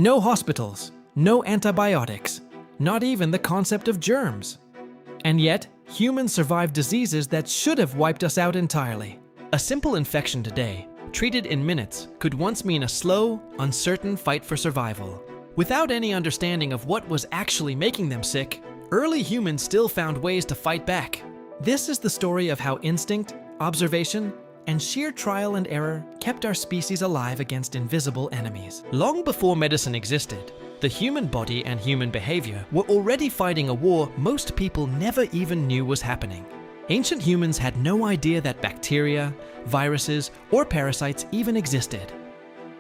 No hospitals, no antibiotics, not even the concept of germs. And yet, humans survived diseases that should have wiped us out entirely. A simple infection today, treated in minutes, could once mean a slow, uncertain fight for survival. Without any understanding of what was actually making them sick, early humans still found ways to fight back. This is the story of how instinct, observation, and sheer trial and error kept our species alive against invisible enemies. Long before medicine existed, the human body and human behavior were already fighting a war most people never even knew was happening. Ancient humans had no idea that bacteria, viruses, or parasites even existed.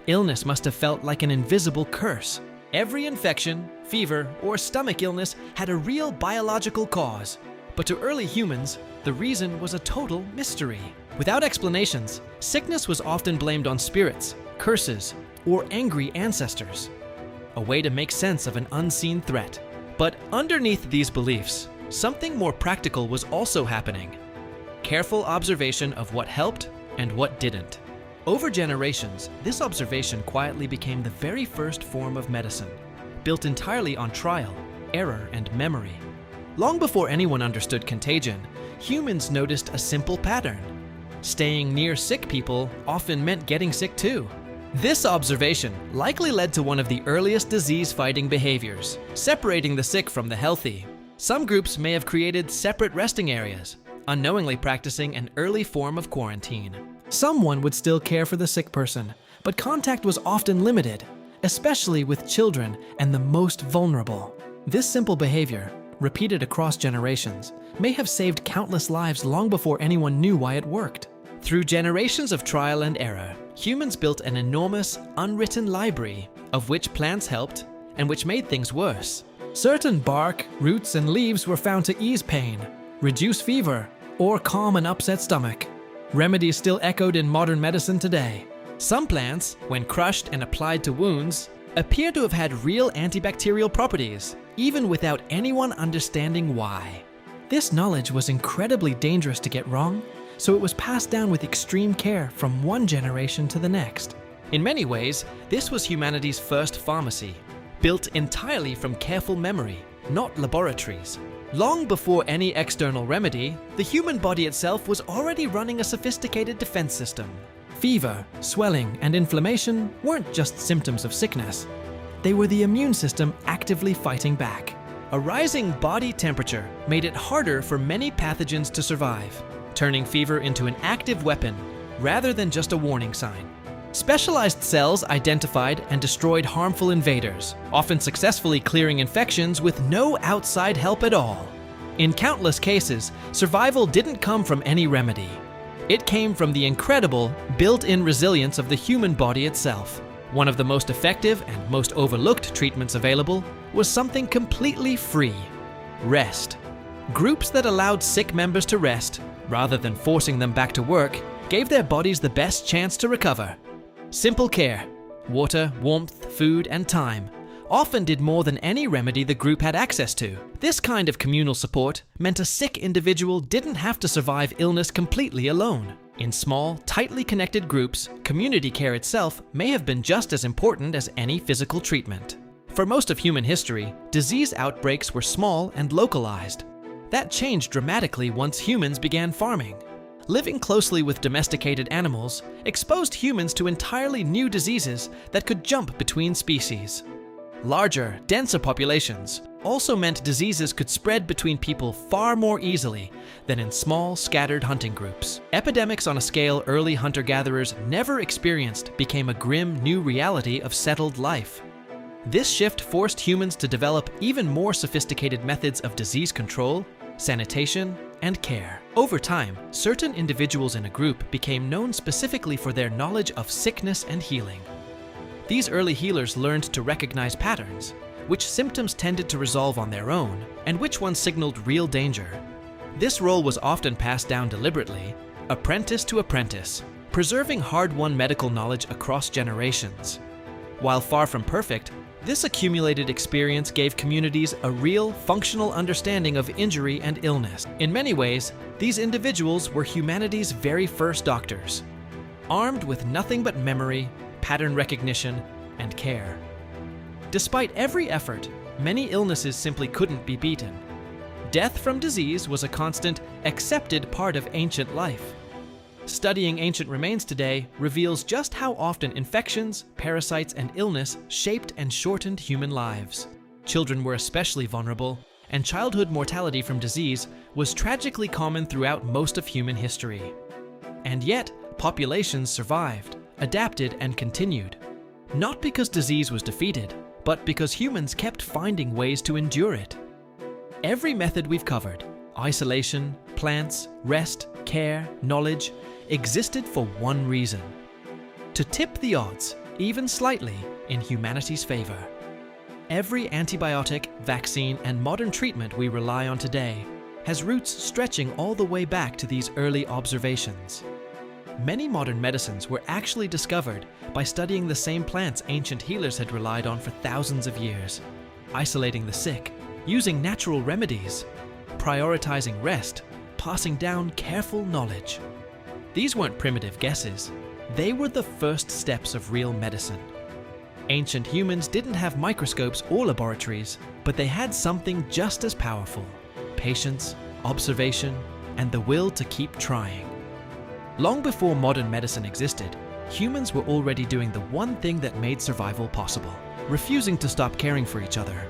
Illness must have felt like an invisible curse. Every infection, fever, or stomach illness had a real biological cause. But to early humans, the reason was a total mystery. Without explanations, sickness was often blamed on spirits, curses, or angry ancestors. A way to make sense of an unseen threat. But underneath these beliefs, something more practical was also happening. Careful observation of what helped and what didn't. Over generations, this observation quietly became the very first form of medicine, built entirely on trial, error, and memory. Long before anyone understood contagion, humans noticed a simple pattern. Staying near sick people often meant getting sick too. This observation likely led to one of the earliest disease-fighting behaviors, separating the sick from the healthy. Some groups may have created separate resting areas, unknowingly practicing an early form of quarantine. Someone would still care for the sick person, but contact was often limited, especially with children and the most vulnerable. This simple behavior, repeated across generations, may have saved countless lives long before anyone knew why it worked. Through generations of trial and error, humans built an enormous, unwritten library of which plants helped and which made things worse. Certain bark, roots, and leaves were found to ease pain, reduce fever, or calm an upset stomach. Remedies still echoed in modern medicine today. Some plants, when crushed and applied to wounds, appear to have had real antibacterial properties, even without anyone understanding why. This knowledge was incredibly dangerous to get wrong, so it was passed down with extreme care from one generation to the next. In many ways, this was humanity's first pharmacy, built entirely from careful memory, not laboratories. Long before any external remedy, the human body itself was already running a sophisticated defense system. Fever, swelling, and inflammation weren't just symptoms of sickness. They were the immune system actively fighting back. A rising body temperature made it harder for many pathogens to survive, turning fever into an active weapon rather than just a warning sign. Specialized cells identified and destroyed harmful invaders, often successfully clearing infections with no outside help at all. In countless cases, survival didn't come from any remedy. It came from the incredible, built-in resilience of the human body itself. One of the most effective and most overlooked treatments available was something completely free: rest. Groups that allowed sick members to rest, rather than forcing them back to work, gave their bodies the best chance to recover. Simple care, water, warmth, food, and time, often did more than any remedy the group had access to. This kind of communal support meant a sick individual didn't have to survive illness completely alone. In small, tightly connected groups, community care itself may have been just as important as any physical treatment. For most of human history, disease outbreaks were small and localized. That changed dramatically once humans began farming. Living closely with domesticated animals exposed humans to entirely new diseases that could jump between species. Larger, denser populations also meant diseases could spread between people far more easily than in small, scattered hunting groups. Epidemics on a scale early hunter-gatherers never experienced became a grim new reality of settled life. This shift forced humans to develop even more sophisticated methods of disease control, sanitation, and care. Over time, certain individuals in a group became known specifically for their knowledge of sickness and healing. These early healers learned to recognize patterns, which symptoms tended to resolve on their own, and which ones signaled real danger. This role was often passed down deliberately, apprentice to apprentice, preserving hard-won medical knowledge across generations. While far from perfect, this accumulated experience gave communities a real, functional understanding of injury and illness. In many ways, these individuals were humanity's very first doctors, armed with nothing but memory, pattern recognition, and care. Despite every effort, many illnesses simply couldn't be beaten. Death from disease was a constant, accepted part of ancient life. Studying ancient remains today reveals just how often infections, parasites, and illness shaped and shortened human lives. Children were especially vulnerable, and childhood mortality from disease was tragically common throughout most of human history. And yet, populations survived, adapted, and continued. Not because disease was defeated, but because humans kept finding ways to endure it. Every method we've covered, isolation, plants, rest, care, knowledge, existed for one reason: to tip the odds, even slightly, in humanity's favor. Every antibiotic, vaccine, and modern treatment we rely on today has roots stretching all the way back to these early observations. Many modern medicines were actually discovered by studying the same plants ancient healers had relied on for thousands of years, isolating the sick, using natural remedies, prioritizing rest, passing down careful knowledge. These weren't primitive guesses. They were the first steps of real medicine. Ancient humans didn't have microscopes or laboratories, but they had something just as powerful: patience, observation, and the will to keep trying. Long before modern medicine existed, humans were already doing the one thing that made survival possible: refusing to stop caring for each other.